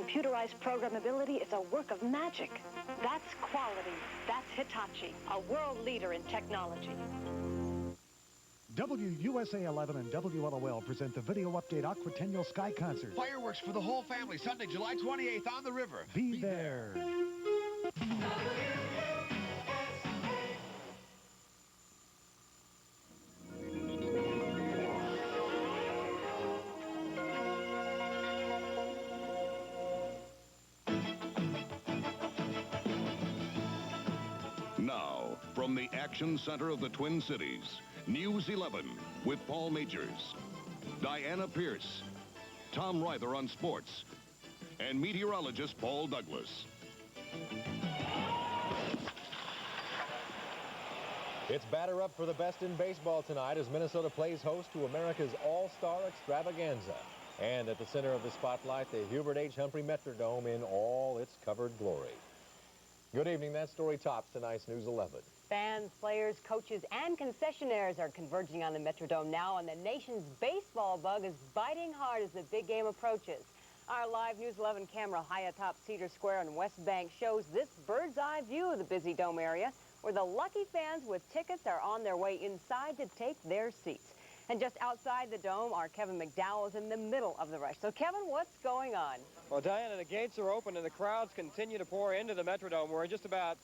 computerized programmability is a work of magic. That's quality. That's Hitachi, a world leader in technology. WUSA 11 and WLOL present the video update Aquatennial Sky Concert. Fireworks for the whole family, Sunday, July 28th on the river. Be there. Now, from the action center of the Twin Cities, News 11 with Paul Majors, Diana Pierce, Tom Ryther on sports, and meteorologist Paul Douglas. It's batter up for the best in baseball tonight as Minnesota plays host to America's All-Star Extravaganza. And at the center of the spotlight, the Hubert H. Humphrey Metrodome in all its covered glory. Good evening. That story tops tonight's News 11. Fans, players, coaches, and concessionaires are converging on the Metrodome now, and the nation's baseball bug is biting hard as the big game approaches. Our live News 11 camera high atop Cedar Square in West Bank shows this bird's-eye view of the busy dome area, where the lucky fans with tickets are on their way inside to take their seats. And just outside the dome, our Kevin McDowell is in the middle of the rush. So, Kevin, what's going on? Well, Diana, the gates are open and the crowds continue to pour into the Metrodome. We're in just about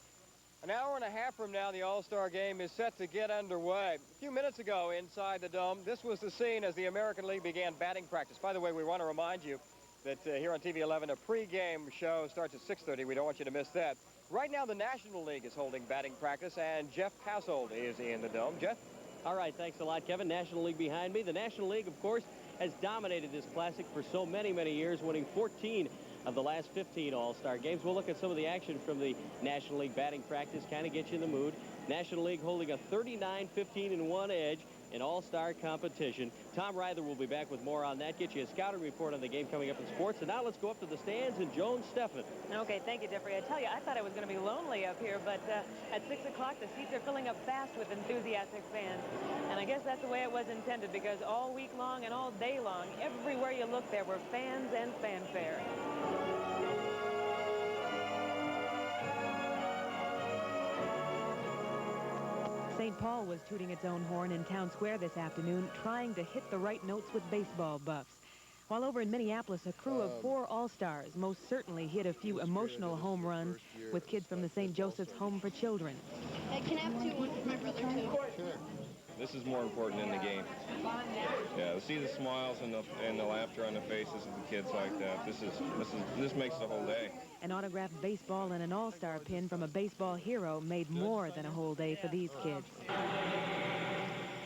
an hour and a half from now, the All-Star game is set to get underway. A few minutes ago inside the dome, this was the scene as the American League began batting practice. By the way, we want to remind you that here on TV 11, a pregame show starts at 6:30. We don't want you to miss that. Right now, the National League is holding batting practice, and Jeff Passold is in the dome. Jeff? All right, thanks a lot, Kevin. National League behind me. The National League, of course, has dominated this classic for so many, many years, winning 14 of the last 15 All-Star games. We'll look at some of the action from the National League batting practice, kind of get you in the mood. National League holding a 39-15-1 edge in All-Star competition. Tom Ryther will be back with more on that. Get you a scouting report on the game coming up in sports. And now let's go up to the stands and Joan Steffen. Okay, thank you, Jeffrey. I tell you, I thought it was going to be lonely up here, but at 6 o'clock, the seats are filling up fast with enthusiastic fans. And I guess that's the way it was intended, because all week long and all day long, everywhere you look, there were fans and fanfare. St. Paul was tooting its own horn in Town Square this afternoon, trying to hit the right notes with baseball buffs. While over in Minneapolis, a crew of 4 All-Stars most certainly hit a few emotional home runs with kids from the St. Joseph's Home for Children. Hey, can I have 2? One for my brother, too. Sure. This is more important than the game. Yeah, to see the smiles and the laughter on the faces of the kids like that. This makes the whole day. An autographed baseball and an All-Star pin from a baseball hero made more than a whole day for these kids.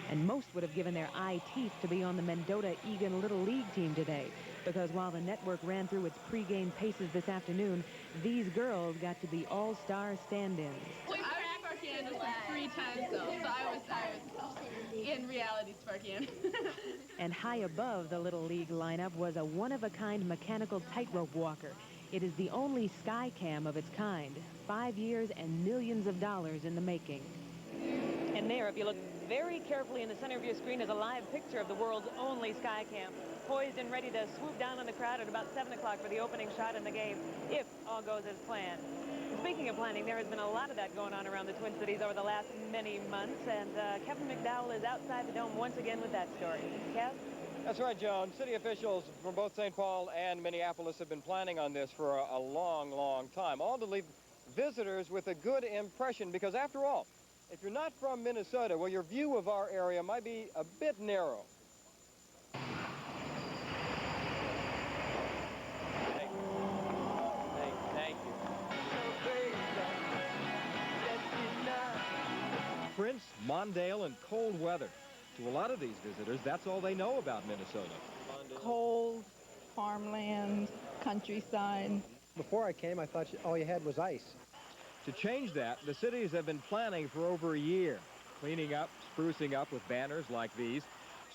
And most would have given their eye teeth to be on the Mendota-Egan Little League team today, because while the network ran through its pregame paces this afternoon, these girls got to be All-Star stand-ins. We cracked Sparky Anderson 3 times, though, so I was in reality Sparky Anderson. And high above the Little League lineup was a one-of-a-kind mechanical tightrope walker. It is the only sky cam of its kind. 5 years and millions of dollars in the making. And there, if you look very carefully in the center of your screen, is a live picture of the world's only sky cam, poised and ready to swoop down on the crowd at about 7 o'clock for the opening shot in the game, if all goes as planned. Speaking of planning, there has been a lot of that going on around the Twin Cities over the last many months, and Kevin McDowell is outside the dome once again with that story. Kev? That's right, Joan. City officials from both St. Paul and Minneapolis have been planning on this for a long, long time, all to leave visitors with a good impression, because after all, if you're not from Minnesota, well, your view of our area might be a bit narrow. Thank you. Prince, Mondale, and cold weather. To a lot of these visitors, that's all they know about Minnesota. Cold, farmland, countryside. Before I came, I thought all you had was ice. To change that, the cities have been planning for over a year, cleaning up, sprucing up with banners like these,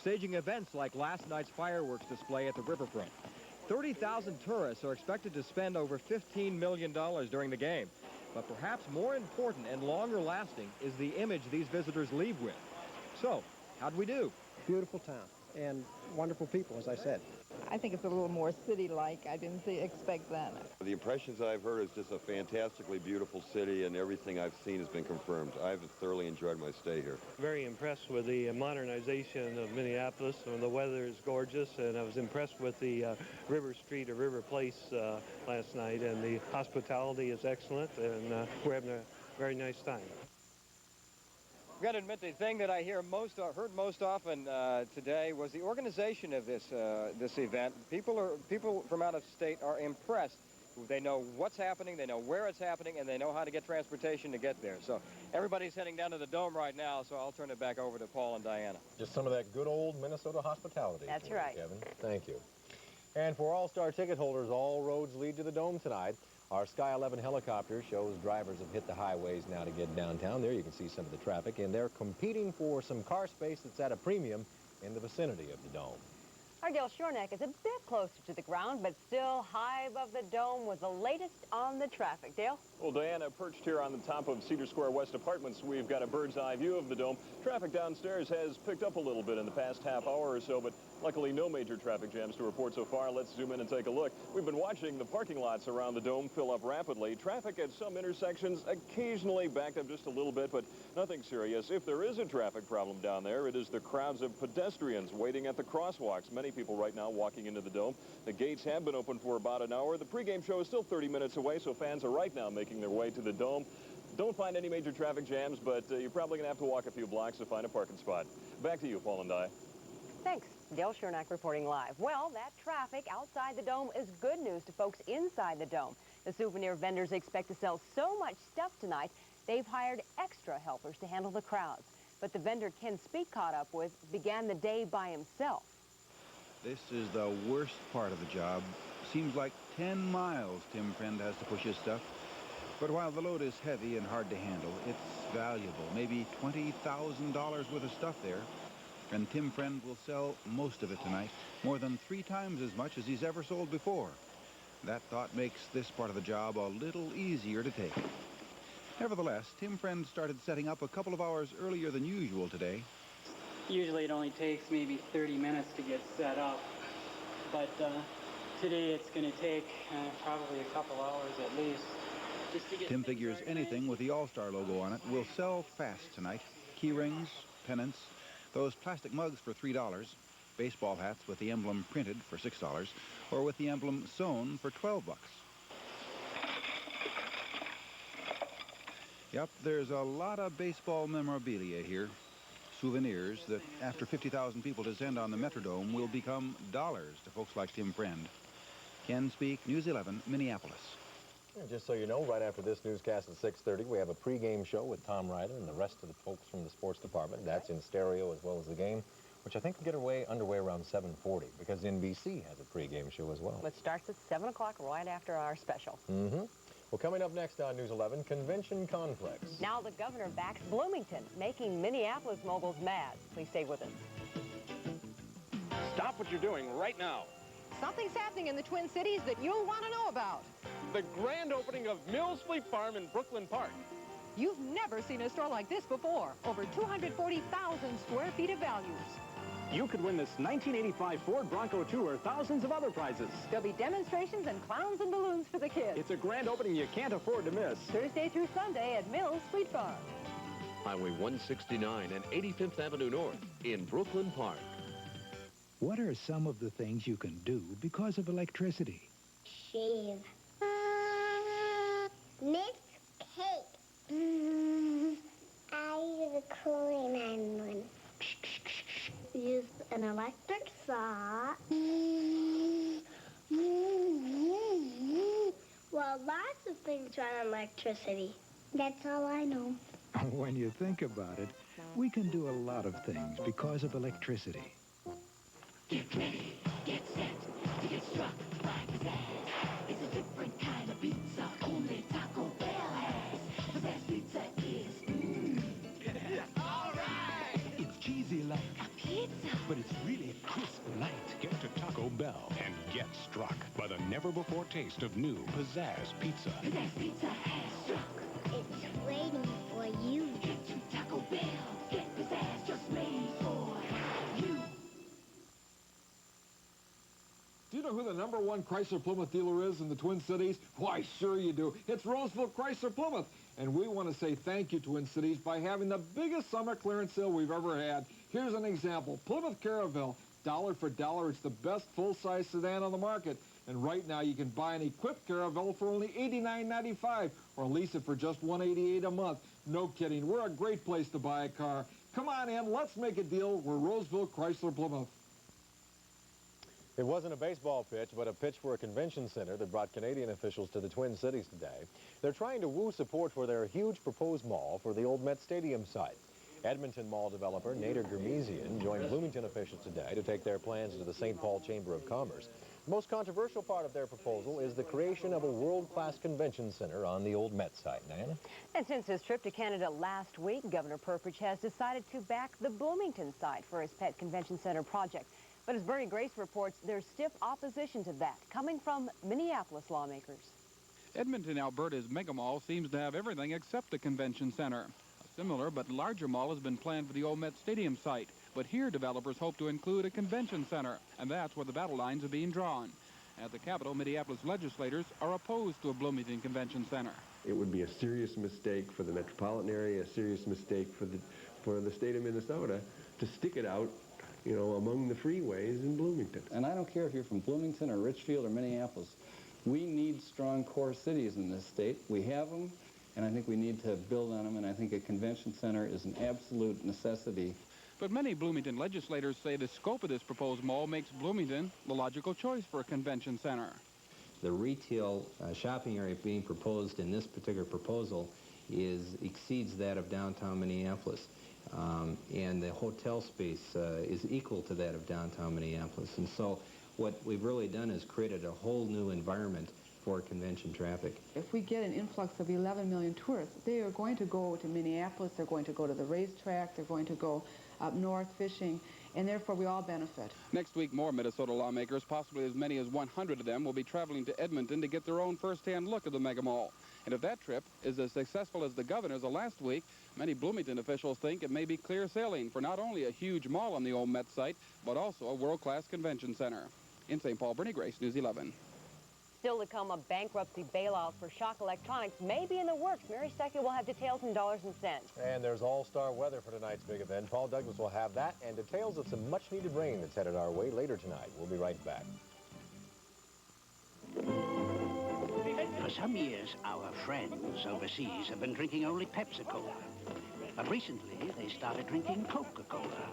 staging events like last night's fireworks display at the riverfront. 30,000 tourists are expected to spend over $15 million during the game. But perhaps more important and longer lasting is the image these visitors leave with. So, how'd we do? Beautiful town and wonderful people, as I said. I think it's a little more city-like. I didn't expect that. The impressions I've heard is just a fantastically beautiful city, and everything I've seen has been confirmed. I've thoroughly enjoyed my stay here. Very impressed with the modernization of Minneapolis. The weather is gorgeous, and I was impressed with the River Street or River Place last night, and the hospitality is excellent, and we're having a very nice time. I've got to admit, the thing that I heard most often today was the organization of this event. People from out of state are impressed. They know what's happening, they know where it's happening, and they know how to get transportation to get there. So everybody's heading down to the Dome right now, so I'll turn it back over to Paul and Diana. Just some of that good old Minnesota hospitality. That's right. Kevin, thank you. And for All-Star ticket holders, all roads lead to the Dome tonight. Our Sky 11 helicopter shows drivers have hit the highways now to get downtown. There you can see some of the traffic, and they're competing for some car space that's at a premium in the vicinity of the Dome. Our Dale Shornack is a bit closer to the ground, but still high above the Dome with the latest on the traffic. Dale? Well, Diana, perched here on the top of Cedar Square West Apartments, we've got a bird's eye view of the Dome. Traffic downstairs has picked up a little bit in the past half hour or so, but luckily no major traffic jams to report so far. Let's zoom in and take a look. We've been watching the parking lots around the Dome fill up rapidly. Traffic at some intersections occasionally backed up just a little bit, but nothing serious. If there is a traffic problem down there, it is the crowds of pedestrians waiting at the crosswalks. Many people right now walking into the Dome. The gates have been open for about an hour. The pregame show is still 30 minutes away, so fans are right now making their way to the Dome. Don't find any major traffic jams, but you're probably going to have to walk a few blocks to find a parking spot. Back to you, Paul and Di. Thanks. Dale Shornack reporting live. Well, that traffic outside the Dome is good news to folks inside the Dome. The souvenir vendors expect to sell so much stuff tonight, they've hired extra helpers to handle the crowds. But the vendor Ken Speak caught up with began the day by himself. This is the worst part of the job. Seems like 10 miles Tim Friend has to push his stuff. But while the load is heavy and hard to handle, it's valuable. Maybe $20,000 worth of stuff there. And Tim Friend will sell most of it tonight, more than 3 times as much as he's ever sold before. That thought makes this part of the job a little easier to take. Nevertheless, Tim Friend started setting up a couple of hours earlier than usual today. Usually it only takes maybe 30 minutes to get set up, but today it's going to take probably a couple hours at least. Just to get Tim figures anything with the All-Star logo on it will sell fast tonight. Key rings, pennants, those plastic mugs for $3, baseball hats with the emblem printed for $6, or with the emblem sewn for $12. Yep, there's a lot of baseball memorabilia here. Souvenirs that, after 50,000 people descend on the Metrodome, will become dollars to folks like Tim Friend. Ken Speak, News 11, Minneapolis. And just so you know, right after this newscast at 6:30, we have a pregame show with Tom Ryder and the rest of the folks from the sports department. That's in stereo as well as the game, which I think will get underway around 7:40, because NBC has a pregame show as well. It starts at 7 o'clock right after our special. Well, coming up next on News 11, Convention Complex. Now the governor backs Bloomington, making Minneapolis moguls mad. Please stay with us. Stop what you're doing right now. Something's happening in the Twin Cities that you'll want to know about. The grand opening of Mills Fleet Farm in Brooklyn Park. You've never seen a store like this before. Over 240,000 square feet of values. You could win this 1985 Ford Bronco too, or thousands of other prizes. There'll be demonstrations and clowns and balloons for the kids. It's a grand opening you can't afford to miss. Thursday through Sunday at Mills Fleet Farm. Highway 169 and 85th Avenue North in Brooklyn Park. What are some of the things you can do because of electricity? Shave. Mix cake. I use a cooling iron. Use an electric saw. Well, lots of things run on electricity. That's all I know. When you think about it, we can do a lot of things because of electricity. Get ready, get set to get struck by pizzazz. It's a different kind of pizza only Taco Bell has. Pizzazz pizza is all right. It's cheesy like a pizza, but it's really crisp light. Get to Taco Bell and get struck by the never-before taste of new Pizzazz Pizza. Pizzazz pizza has struck. It's waiting for you. Get to Taco Bell. Get pizzazz just made for you. know who the #1 Chrysler Plymouth dealer is in the Twin Cities? Why, sure you do. It's Roseville Chrysler Plymouth. And we want to say thank you, Twin Cities, by having the biggest summer clearance sale we've ever had. Here's an example. Plymouth Caravelle, dollar for dollar, it's the best full-size sedan on the market. And right now you can buy an equipped Caravelle for only $89.95 or lease it for just $188 a month. No kidding, we're a great place to buy a car. Come on in, let's make a deal. We're Roseville Chrysler Plymouth. It wasn't a baseball pitch, but a pitch for a convention center that brought Canadian officials to the Twin Cities today. They're trying to woo support for their huge proposed mall for the old Met Stadium site. Edmonton mall developer Nader Gurmezian joined Bloomington officials today to take their plans to the St. Paul Chamber of Commerce. The most controversial part of their proposal is the creation of a world-class convention center on the old Met site. Diana? And since his trip to Canada last week, Governor Purpich has decided to back the Bloomington site for his pet convention center project. But as Bernie Grace reports, there's stiff opposition to that, coming from Minneapolis lawmakers. Edmonton, Alberta's mega mall seems to have everything except a convention center. A similar but larger mall has been planned for the old Met Stadium site. But here, developers hope to include a convention center, and that's where the battle lines are being drawn. At the Capitol, Minneapolis legislators are opposed to a Bloomington Convention Center. It would be a serious mistake for the metropolitan area, a serious mistake for the state of Minnesota to stick it out, you know, among the freeways in Bloomington. And I don't care if you're from Bloomington or Richfield or Minneapolis. We need strong core cities in this state. We have them, and I think we need to build on them, and I think a convention center is an absolute necessity. But many Bloomington legislators say the scope of this proposed mall makes Bloomington the logical choice for a convention center. The retail shopping area being proposed in this particular proposal exceeds that of downtown Minneapolis. And the hotel space is equal to that of downtown Minneapolis. And so what we've really done is created a whole new environment for convention traffic. If we get an influx of 11 million tourists, they are going to go to Minneapolis, they're going to go to the racetrack, they're going to go up north fishing, and therefore we all benefit. Next week, more Minnesota lawmakers, possibly as many as 100 of them, will be traveling to Edmonton to get their own first-hand look at the mega mall. And if that trip is as successful as the governor's of last week, many Bloomington officials think it may be clear sailing for not only a huge mall on the old Met site, but also a world-class convention center. In St. Paul, Bernie Grace, News 11. Still to come, a bankruptcy bailout for Schaak Electronics may be in the works. Mary Stecker will have details in dollars and cents. And there's all-star weather for tonight's big event. Paul Douglas will have that and details of some much-needed rain that's headed our way later tonight. We'll be right back. For some years, our friends overseas have been drinking only Pepsi-Cola. But recently, they started drinking Coca-Cola.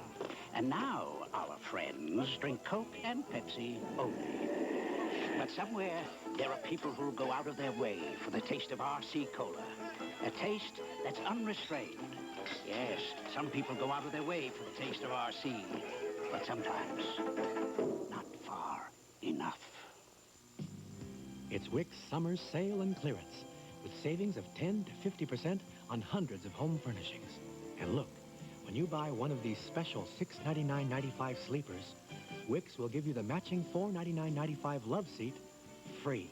And now, our friends drink Coke and Pepsi only. But somewhere, there are people who'll go out of their way for the taste of RC Cola. A taste that's unrestrained. Yes, some people go out of their way for the taste of RC. But sometimes, not far enough. It's Wick's Summer Sale and Clearance, with savings of 10 to 50% on hundreds of home furnishings. And look, when you buy one of these special $699.95 sleepers, Wick's will give you the matching $499.95 love seat free.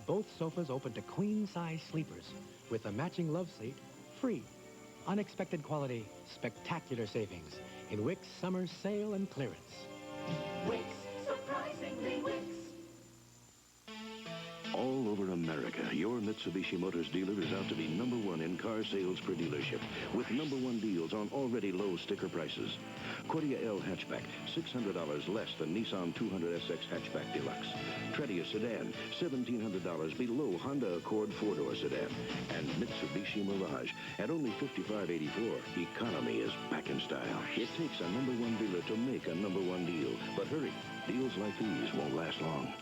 Both sofas open to queen-size sleepers with the matching love seat free. Unexpected quality, spectacular savings in Wick's Summer Sale and Clearance. Wick's, surprisingly Wick's. All over America, your Mitsubishi Motors dealer is out to be #1 in car sales per dealership, with #1 deals on already low sticker prices. Cordia L hatchback, $600 less than Nissan 200SX hatchback deluxe. Tredia sedan, $1,700 below Honda Accord 4-door sedan. And Mitsubishi Mirage, at only $55.84, economy is back in style. It takes a #1 dealer to make a #1 deal. But hurry, deals like these won't last long.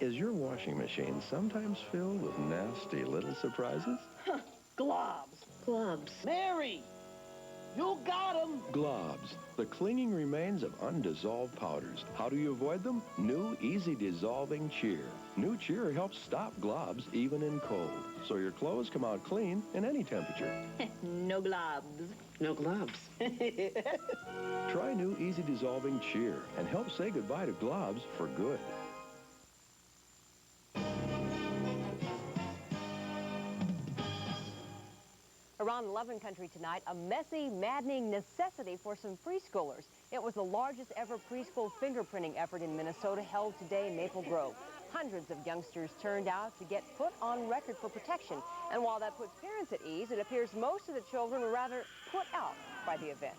Is your washing machine sometimes filled with nasty little surprises? Globs. Globs. Mary! You got them! Globs, the clinging remains of undissolved powders. How do you avoid them? New Easy Dissolving Cheer. New Cheer helps stop globs even in cold, so your clothes come out clean in any temperature. No globs. No globs. Try new Easy Dissolving Cheer and help say goodbye to globs for good. Around Lovin' Country tonight, a messy, maddening necessity for some preschoolers. It was the largest ever preschool fingerprinting effort in Minnesota held today in Maple Grove. Hundreds of youngsters turned out to get put on record for protection. And while that puts parents at ease, it appears most of the children were rather put out by the event.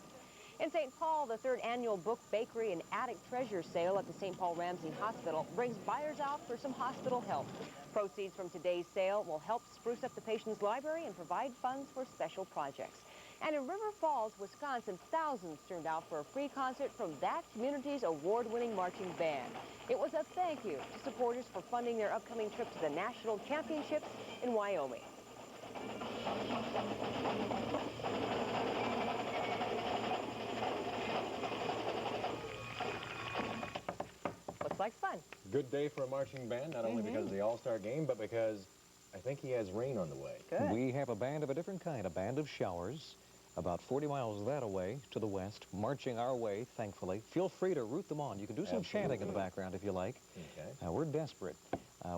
In St. Paul, the third annual book, bakery, and attic treasure sale at the St. Paul Ramsey Hospital brings buyers out for some hospital help. Proceeds from today's sale will help spruce up the patient's library and provide funds for special projects. And in River Falls, Wisconsin, thousands turned out for a free concert from that community's award-winning marching band. It was a thank you to supporters for funding their upcoming trip to the National Championships in Wyoming. Looks like fun. Good day for a marching band, not only because of the All-Star game, but because I think he has rain on the way. Good. We have a band of a different kind, a band of showers, about 40 miles that away to the west, marching our way, thankfully. Feel free to root them on. You can do some chanting in the background if you like. Okay. We're desperate.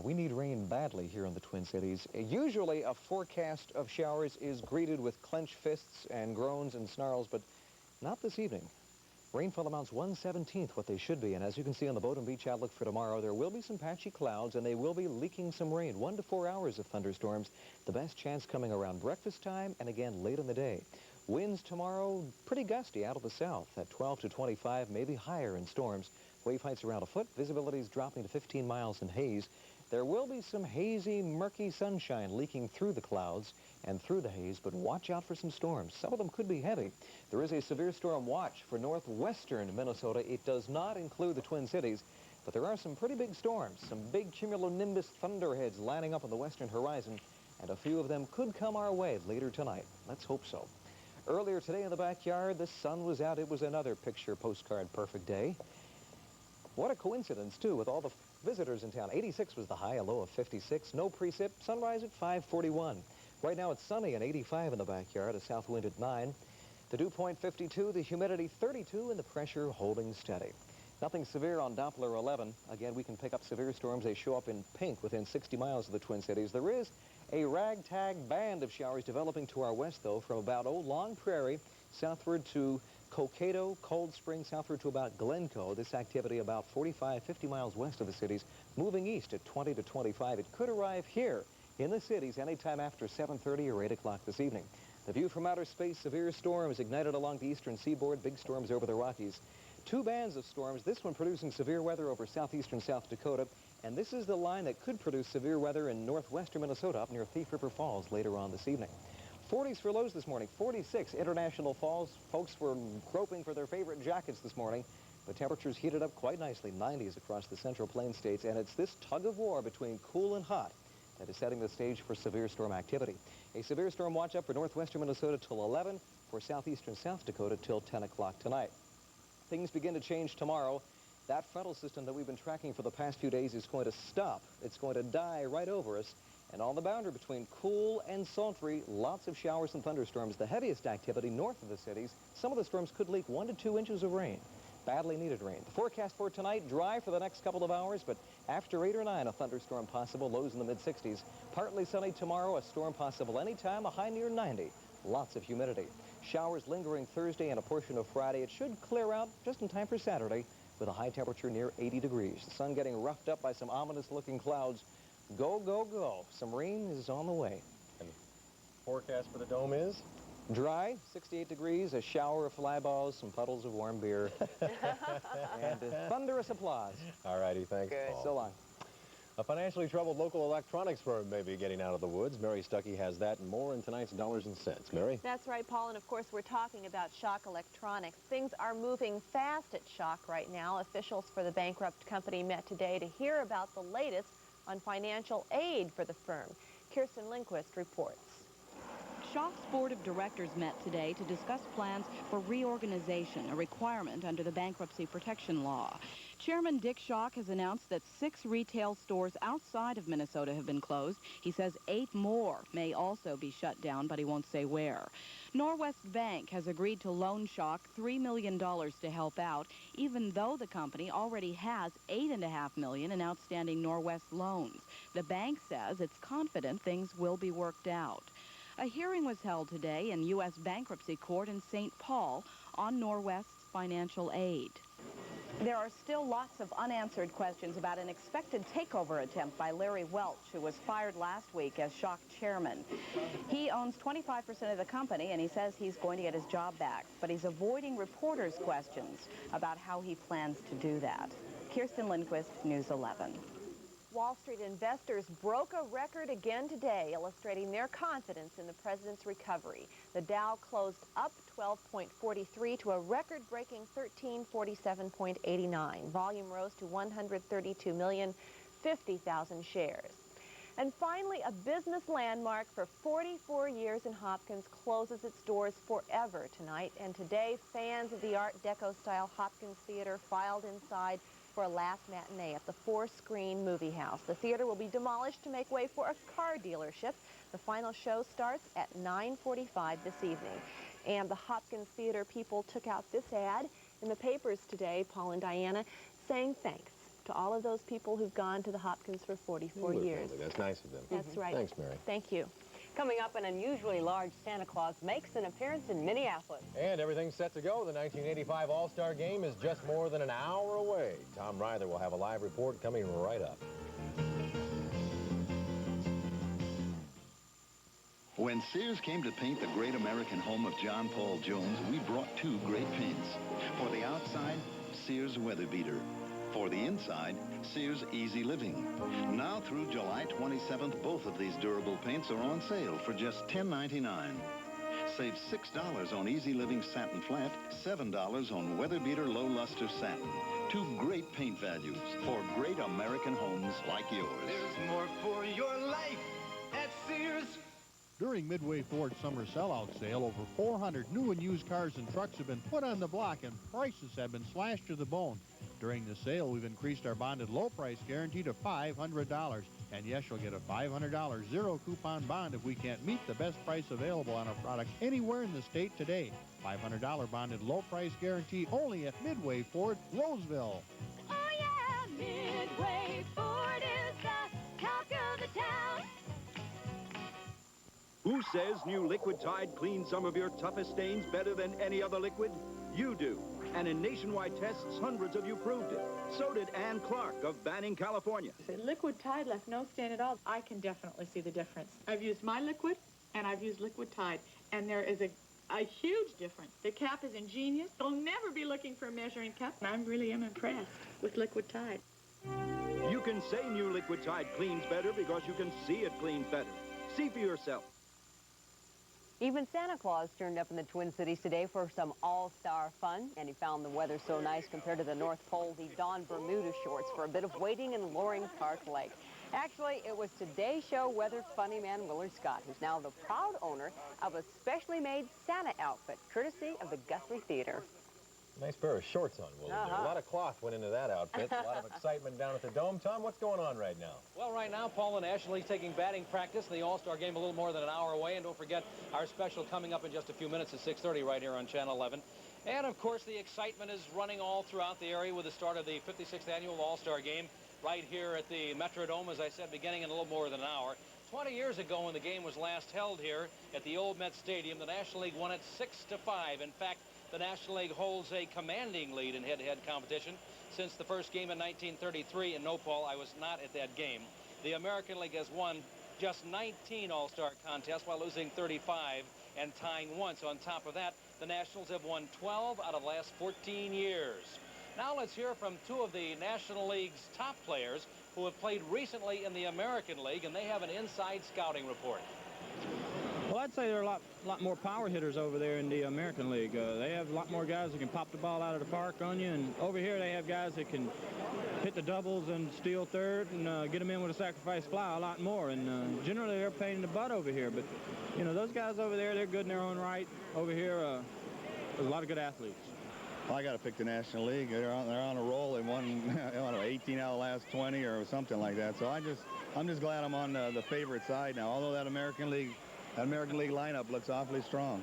We need rain badly here in the Twin Cities. Usually a forecast of showers is greeted with clenched fists and groans and snarls, but not this evening. Rainfall amounts 1/17 what they should be, and as you can see on the Bowdoin Beach outlook for tomorrow, there will be some patchy clouds, and they will be leaking some rain. 1 to 4 hours of thunderstorms, the best chance coming around breakfast time and again late in the day. Winds tomorrow pretty gusty out of the south at 12 to 25, maybe higher in storms. Wave heights around a foot, visibility is dropping to 15 miles in haze. There will be some hazy, murky sunshine leaking through the clouds and through the haze, but watch out for some storms. Some of them could be heavy. There is a severe storm watch for northwestern Minnesota. It does not include the Twin Cities, but there are some pretty big storms, some big cumulonimbus thunderheads lining up on the western horizon, and a few of them could come our way later tonight. Let's hope so. Earlier today in the backyard, the sun was out. It was another picture postcard perfect day. What a coincidence, too, with all the visitors in town. 86 was the high, a low of 56. No precip, sunrise at 5:41. Right now it's sunny and 85 in the backyard, a south wind at 9. The dew point 52, the humidity 32, and the pressure holding steady. Nothing severe on Doppler 11. Again, we can pick up severe storms. They show up in pink within 60 miles of the Twin Cities. There is a ragtag band of showers developing to our west, though, from about Old Long Prairie southward to Cokato, Cold Spring, southward to about Glencoe. This activity about 45, 50 miles west of the cities, moving east at 20 to 25. It could arrive here in the cities anytime after 7:30 or 8 o'clock this evening. The view from outer space, severe storms ignited along the eastern seaboard, big storms over the Rockies. Two bands of storms, this one producing severe weather over southeastern South Dakota, and this is the line that could produce severe weather in northwestern Minnesota up near Thief River Falls later on this evening. 40s for lows this morning, 46 International Falls. Folks were groping for their favorite jackets this morning. The temperatures heated up quite nicely, 90s across the Central Plains states, and it's this tug of war between cool and hot that is setting the stage for severe storm activity. A severe storm watch up for northwestern Minnesota till 11, for southeastern South Dakota till 10 o'clock tonight. Things begin to change tomorrow. That frontal system that we've been tracking for the past few days is going to stop. It's going to die right over us. And on the boundary between cool and sultry, lots of showers and thunderstorms. The heaviest activity north of the cities. Some of the storms could leak 1 to 2 inches of rain. Badly needed rain. The forecast for tonight, dry for the next couple of hours, but after 8 or 9, a thunderstorm possible, lows in the mid-60s. Partly sunny tomorrow, a storm possible anytime, a high near 90. Lots of humidity. Showers lingering Thursday and a portion of Friday. It should clear out just in time for Saturday with a high temperature near 80 degrees. The sun getting roughed up by some ominous-looking clouds. Go, go, go. Some rain is on the way. And the forecast for the dome is? Dry, 68 degrees, a shower of fly balls, some puddles of warm beer, and thunderous applause. All righty, thanks, Good. Paul. So long. A financially troubled local electronics firm may be getting out of the woods. Mary Stuckey has that and more in tonight's Dollars and Cents. Mary? That's right, Paul, and of course we're talking about Schaak Electronics. Things are moving fast at Schaak right now. Officials for the bankrupt company met today to hear about the latest on financial aid for the firm. Kirsten Lindquist reports. Schaak's board of directors met today to discuss plans for reorganization, a requirement under the bankruptcy protection law. Chairman Dick Schaak has announced that 6 retail stores outside of Minnesota have been closed. He says 8 more may also be shut down, but he won't say where. Norwest Bank has agreed to loan Schaak $3 million to help out, even though the company already has $8.5 million in outstanding Norwest loans. The bank says it's confident things will be worked out. A hearing was held today in U.S. bankruptcy court in St. Paul on Norwest's financial aid. There are still lots of unanswered questions about an expected takeover attempt by Larry Welch, who was fired last week as Schaak chairman. He owns 25% of the company, and he says he's going to get his job back, but he's avoiding reporters' questions about how he plans to do that. Kirsten Lindquist, News 11. Wall Street investors broke a record again today, illustrating their confidence in the president's recovery. The Dow closed up 12.43 to a record-breaking 1347.89. Volume rose to 132,050,000 shares. And finally, a business landmark for 44 years in Hopkins closes its doors forever tonight. And today, fans of the Art Deco-style Hopkins Theater filed inside for a last matinee at the 4-screen movie house. The theater will be demolished to make way for a car dealership. The final show starts at 9:45 this evening. And the Hopkins Theater people took out this ad in the papers today, Paul and Diana, saying thanks to all of those people who've gone to the Hopkins for 44 years. Family. That's nice of them. That's right. Thanks, Mary. Thank you. Coming up, an unusually large Santa Claus makes an appearance in Minneapolis. And everything's set to go. The 1985 All-Star Game is just more than an hour away. Tom Ryther will have a live report coming right up. When Sears came to paint the great American home of John Paul Jones, we brought two great paints. For the outside, Sears Weather Beater. For the inside, Sears Easy Living. Now through July 27th, both of these durable paints are on sale for just $10.99. Save $6 on Easy Living Satin Flat, $7 on Weather Beater Low Luster Satin. Two great paint values for great American homes like yours. There's more for your life at Sears. During Midway Ford's summer sellout sale, over 400 new and used cars and trucks have been put on the block, and prices have been slashed to the bone. During the sale, we've increased our bonded low price guarantee to $500. And yes, you'll get a $500 zero coupon bond if we can't meet the best price available on a product anywhere in the state today. $500 bonded low price guarantee only at Midway Ford, Roseville. Oh yeah, Midway Ford is the talk of the town. Who says new Liquid Tide cleans some of your toughest stains better than any other liquid? You do. And in nationwide tests, hundreds of you proved it. So did Ann Clark of Banning, California. Liquid Tide left no stain at all. I can definitely see the difference. I've used my liquid, and I've used Liquid Tide, and there is a huge difference. The cap is ingenious. They'll never be looking for a measuring cup, and I really am impressed with Liquid Tide. You can say new Liquid Tide cleans better because you can see it cleans better. See for yourself. Even Santa Claus turned up in the Twin Cities today for some all-star fun, and he found the weather so nice compared to the North Pole, he donned Bermuda shorts for a bit of wading in Loring Park Lake. Actually, it was Today Show weather funny man Willard Scott, who's now the proud owner of a specially made Santa outfit, courtesy of the Guthrie Theater. Nice pair of shorts on, Willard. A lot of cloth went into that outfit. A lot of excitement down at the Dome. Tom, what's going on right now? Well, right now, Paul, the National League's taking batting practice in the All-Star game a little more than an hour away. And don't forget our special coming up in just a few minutes at 6:30 right here on Channel 11. And, of course, the excitement is running all throughout the area with the start of the 56th Annual All-Star Game right here at the Metrodome, as I said, beginning in a little more than an hour. 20 years ago when the game was last held here at the old Met Stadium, the National League won it 6-5. In fact, the National League holds a commanding lead in head-to-head competition since the first game in 1933. And no, Paul, I was not at that game. The American League has won just 19 All-Star contests while losing 35 and tying once. On top of that, the Nationals have won 12 out of the last 14 years. Now let's hear from two of the National League's top players who have played recently in the American League, and they have an inside scouting report. Well, I'd say there are a lot more power hitters over there in the American League. They have a lot more guys that can pop the ball out of the park on you, and over here they have guys that can hit the doubles and steal third and get them in with a sacrifice fly a lot more. And generally they're a pain in the butt over here. But, you know, those guys over there, they're good in their own right. Over here, there's a lot of good athletes. Well, I got to pick the National League. They're on a roll. They won 18 out of the last 20 or something like that. So I'm just glad I'm on the favorite side now. Although that American League lineup looks awfully strong.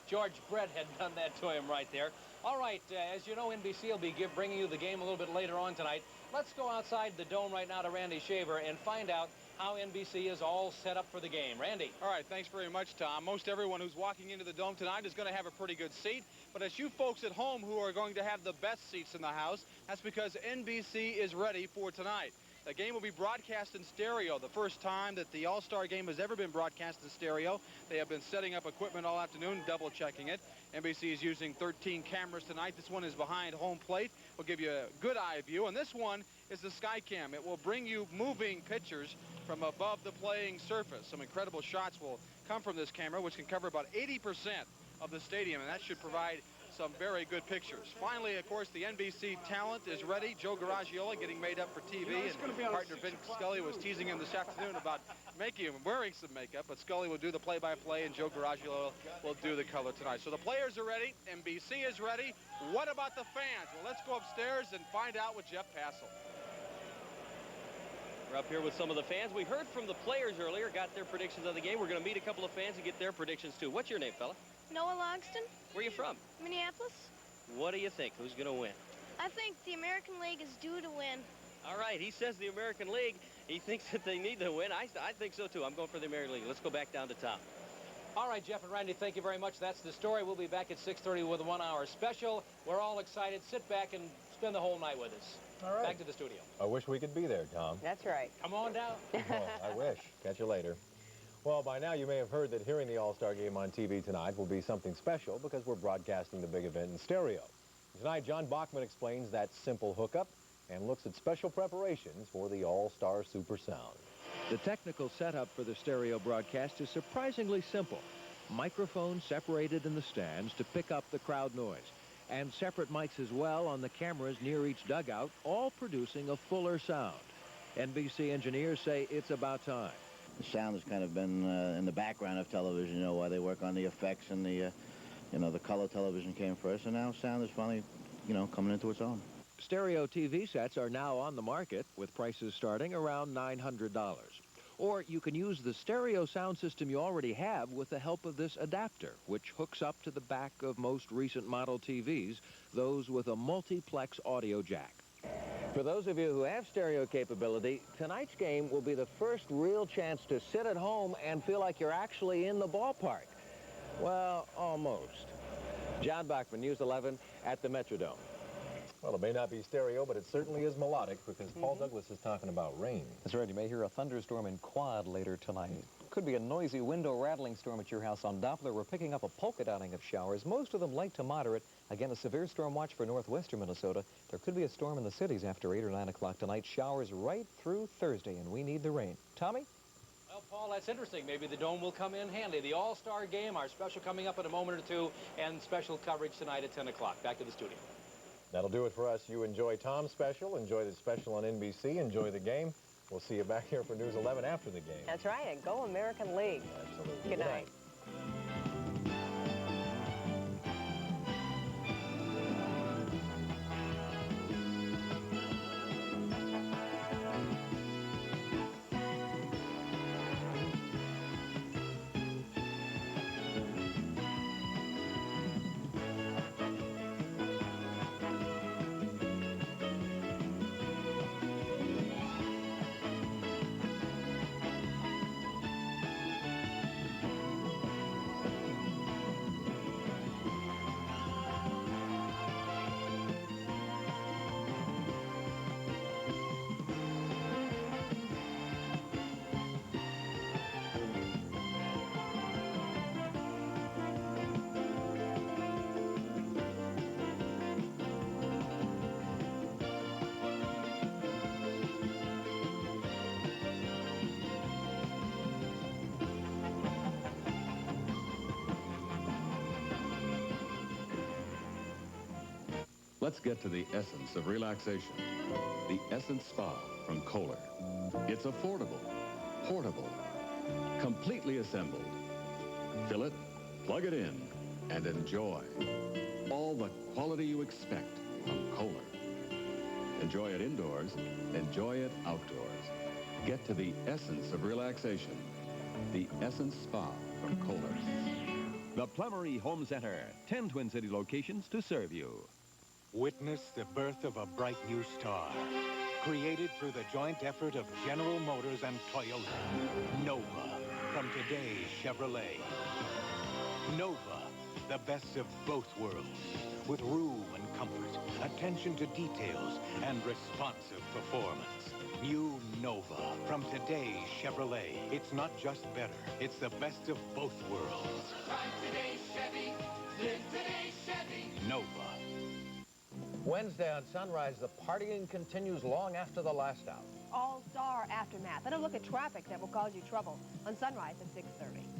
George Brett had done that to him right there. All right, as you know, NBC will be bringing you the game a little bit later on tonight. Let's go outside the dome right now to Randy Shaver and find out how NBC is all set up for the game. Randy. All right, thanks very much, Tom. Most everyone who's walking into the dome tonight is going to have a pretty good seat, but it's you folks at home who are going to have the best seats in the house. That's because NBC is ready for tonight. The game will be broadcast in stereo, the first time that the All-Star game has ever been broadcast in stereo. They have been setting up equipment all afternoon, double-checking it. NBC is using 13 cameras tonight. This one is behind home plate. Will give you a good eye view, and this one is the Skycam. It will bring you moving pictures from above the playing surface. Some incredible shots will come from this camera, which can cover about 80% of the stadium, and that should provide some very good pictures. Finally, of course, the NBC talent is ready. Joe Garagiola getting made up for TV, and partner Vince Scully was teasing him this afternoon about making him wearing some makeup, but Scully will do the play-by-play, and Joe Garagiola will do the color tonight. So the players are ready. NBC is ready. What about the fans? Well, let's go upstairs and find out with Jeff Passel. We're up here with some of the fans. We heard from the players earlier, got their predictions of the game. We're going to meet a couple of fans and get their predictions, too. What's your name, fella? Noah Longston. Where are you from? Minneapolis. What do you think? Who's going to win? I think the American League is due to win. All right, he says the American League. He thinks that they need to win. I think so, too. I'm going for the American League. Let's go back down to Tom. All right, Jeff and Randy, thank you very much. That's the story. We'll be back at 6:30 with a 1-hour special. We're all excited. Sit back and spend the whole night with us. All right. Back to the studio. I wish we could be there, Tom. That's right. Come on down. Oh, I wish. Catch you later. Well, by now you may have heard that hearing the All-Star Game on TV tonight will be something special because we're broadcasting the big event in stereo. Tonight, John Bachman explains that simple hookup and looks at special preparations for the All-Star Super Sound. The technical setup for the stereo broadcast is surprisingly simple. Microphones separated in the stands to pick up the crowd noise, and separate mics as well on the cameras near each dugout, all producing a fuller sound. NBC engineers say it's about time. The sound has kind of been in the background of television, you know, while they work on the effects and the, the color television came first, and now sound is finally, coming into its own. Stereo TV sets are now on the market with prices starting around $900. Or you can use the stereo sound system you already have with the help of this adapter, which hooks up to the back of most recent model TVs, those with a multiplex audio jack. For those of you who have stereo capability, tonight's game will be the first real chance to sit at home and feel like you're actually in the ballpark. Well, almost. John Bachman, News 11 at the Metrodome. Well, it may not be stereo, but it certainly is melodic because Paul Douglas is talking about rain. That's right. You may hear a thunderstorm in Quad later tonight. Could be a noisy window rattling storm at your house on Doppler. We're picking up a polka dotting of showers, most of them light to moderate. Again, a severe storm watch for northwestern Minnesota. There could be a storm in the cities after 8 or 9 o'clock tonight. Showers right through Thursday, and we need the rain. Tommy? Well, Paul, that's interesting. Maybe the dome will come in handy. The All-Star Game, our special coming up in a moment or two, and special coverage tonight at 10 o'clock. Back to the studio. That'll do it for us. You enjoy Tom's special, enjoy the special on NBC, enjoy the game. We'll see you back here for News 11 after the game. That's right, and go American League. Absolutely. Good night. Let's get to the essence of relaxation. The Essence Spa from Kohler. It's affordable, portable, completely assembled. Fill it, plug it in, and enjoy. All the quality you expect from Kohler. Enjoy it indoors, enjoy it outdoors. Get to the essence of relaxation. The Essence Spa from Kohler. The Plummery Home Center, 10 Twin City locations to serve you. Witness the birth of a bright new star, created through the joint effort of General Motors and Toyota. Nova, from today's Chevrolet. Nova, the best of both worlds, with room and comfort, attention to details, and responsive performance. New Nova, from today's Chevrolet. It's not just better, it's the best of both worlds. Drive today's Chevy, live today's Chevy. Nova. Wednesday on Sunrise, the partying continues long after the last hour. All-star aftermath. And a look at traffic that will cause you trouble on Sunrise at 6:30.